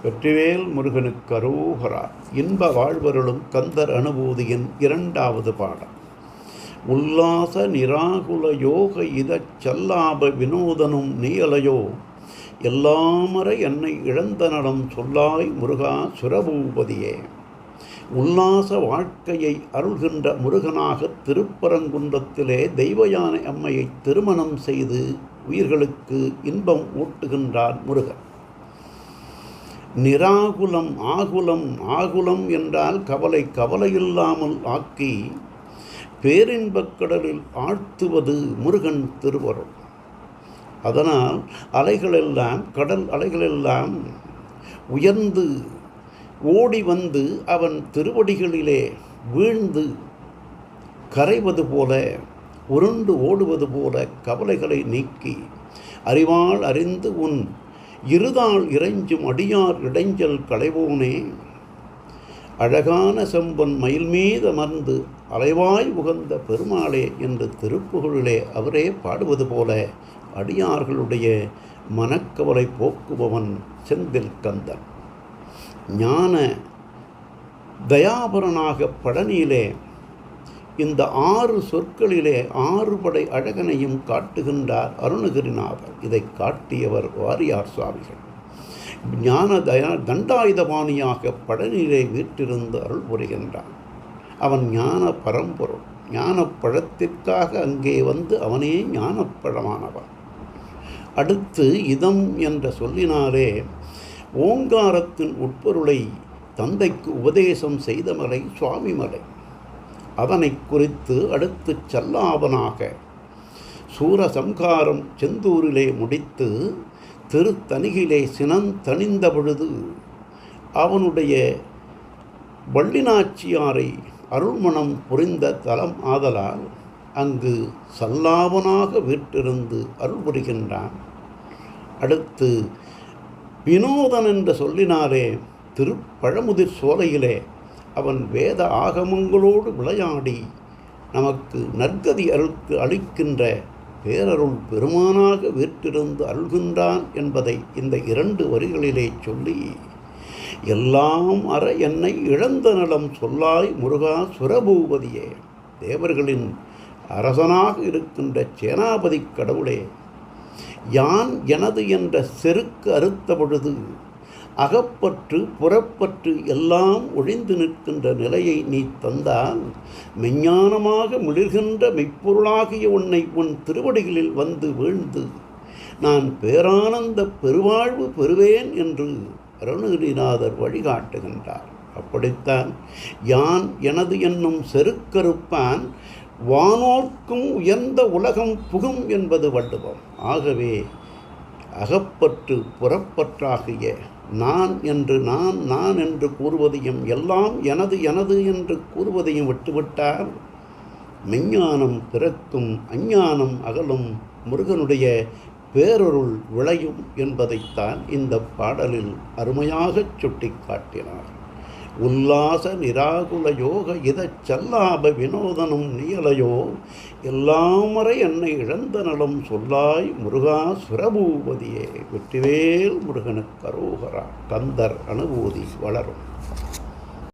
வெற்றிவேல் முருகனுக்கு அரோகரா. இன்ப வாழ்வருளும் கந்தர் அனுபூதியின் 2வது பாடம். உல்லாச நிராகுல யோக இதச் சல்லாப வினோதனும் நீயலையோ, எல்லாமறை என்னை இழந்த நலம் சொல்லாய் முருகா சுரபூபதியே. உல்லாச வாழ்க்கையை அருள்கின்ற முருகனாக திருப்பரங்குன்றத்திலே தெய்வயானை அம்மையை திருமணம் செய்து உயிர்களுக்கு இன்பம் ஊட்டுகின்றார் முருகன். நிராகுலம் ஆகுலம் என்றால் கவலை, கவலையில்லாமல் ஆக்கி பேரின்பக் கடலில் ஆழ்த்துவது முருகன் திருவருள். அதனால் அலைகளெல்லாம், கடல் அலைகளெல்லாம் உயர்ந்து ஓடி வந்து அவன் திருவடிகளிலே வீழ்ந்து கரைவது போல, உருண்டு ஓடுவது போல கவலைகளை நீக்கி, அறிவால் அறிந்து உன் இருதாள் இறைஞ்சும் அடியார் இடைஞ்சல் களைவோனே, அழகான செம்பொன் மயில் மீது அமர்ந்து அலைவாய் உகந்த பெருமாளே என்று திருப்புகழிலே அவரே பாடுவது போல அடியார்களுடைய மனக்கவலை போக்குபவன் செந்தில் கந்தன். ஞான தயாபரனாக பழனியிலே இந்த 6 சொற்களிலே 6 படை அழகனையும் காட்டுகின்றார் அருணகிரிநாதர். இதை காட்டியவர் வாரியார் சுவாமிகள். ஞான தண்டாயுதபாணியாக பழனியிலே வீற்றிருந்து அருள் புரிகின்றான். அவன் ஞான பரம்பொருள். ஞான பழத்திற்காக அங்கே வந்து அவனே ஞானப்பழமானவன். அடுத்து இதம் என்ற சொல்லினாலே ஓங்காரத்தின் உட்பொருளை தந்தைக்கு உபதேசம் செய்த மலை சுவாமிமலை. அதனை குறித்து அடுத்து சல்லாபனாக சூரசம்காரம் செந்தூரிலே முடித்து திருத்தணிகிலே சினந்தணிந்த பொழுது அவனுடைய வள்ளிநாச்சியாரை அருள்மணம் புரிந்த தலம் ஆதலால் அங்கு சல்லாபனாக வீற்றிருந்து அருள் புரிகின்றான். அடுத்து வினோதன் என்ற சொல்லினாலே திருப்பழமுதிர் சோலையிலே அவன் வேத ஆகமங்களோடு விளையாடி நமக்கு நற்கதி அளிக்கின்ற பேரருள் பெருமானாக வீற்றிருந்து அருள்கின்றான் என்பதை இந்த 2 வரிகளிலே சொல்லி, எல்லாம் அற என்னை இழந்த நலம் சொல்லாய் முருகா சுரபூபதியே. தேவர்களின் அரசனாக இருக்கின்ற சேனாபதி கடவுளே, யான் எனது என்ற செருக்கு அறுத்த பொழுது அகப்பற்று புறப்பற்று எல்லாம் ஒழிந்து நிற்கின்ற நிலையை நீ தந்தால், மெஞ்ஞானமாக மிளிர்கின்ற மெய்ப்பொருளாகிய உன்னை உன் திருவடிகளில் வந்து வீழ்ந்து நான் பேரானந்த பெருவாழ்வு பெறுவேன் என்று அருணகிரிநாதர் வழிகாட்டுகின்றார். அப்படித்தான் யான் எனது என்னும் செருக்கறுப்பான் வானோர்க்கும் உயர்ந்த உலகம் புகும் என்பது வள்ளுவம். ஆகவே அகப்பற்று புறப்பற்றாகிய நான் என்று கூறுவதையும், எல்லாம் எனது என்று கூறுவதையும் விட்டுவிட்டால் மெஞ்ஞானம் பிறக்கும், அஞ்ஞானம் அகலும், முருகனுடைய பேரருள் விளையும் என்பதைத்தான் இந்த பாடலில் அருமையாகச் சுட்டி காட்டினார். உல்லாச நிராகுல யோக இதச் சல்லாப வினோதனும் நீயலையோ, எல்லாமறை என்னை இழந்த நலம் சொல்லாய் முருகா சுரபூபதியே. வெற்றிவேல் முருகனுக்கு அரோகரா. கந்தர் அனுபூதி வளரும்.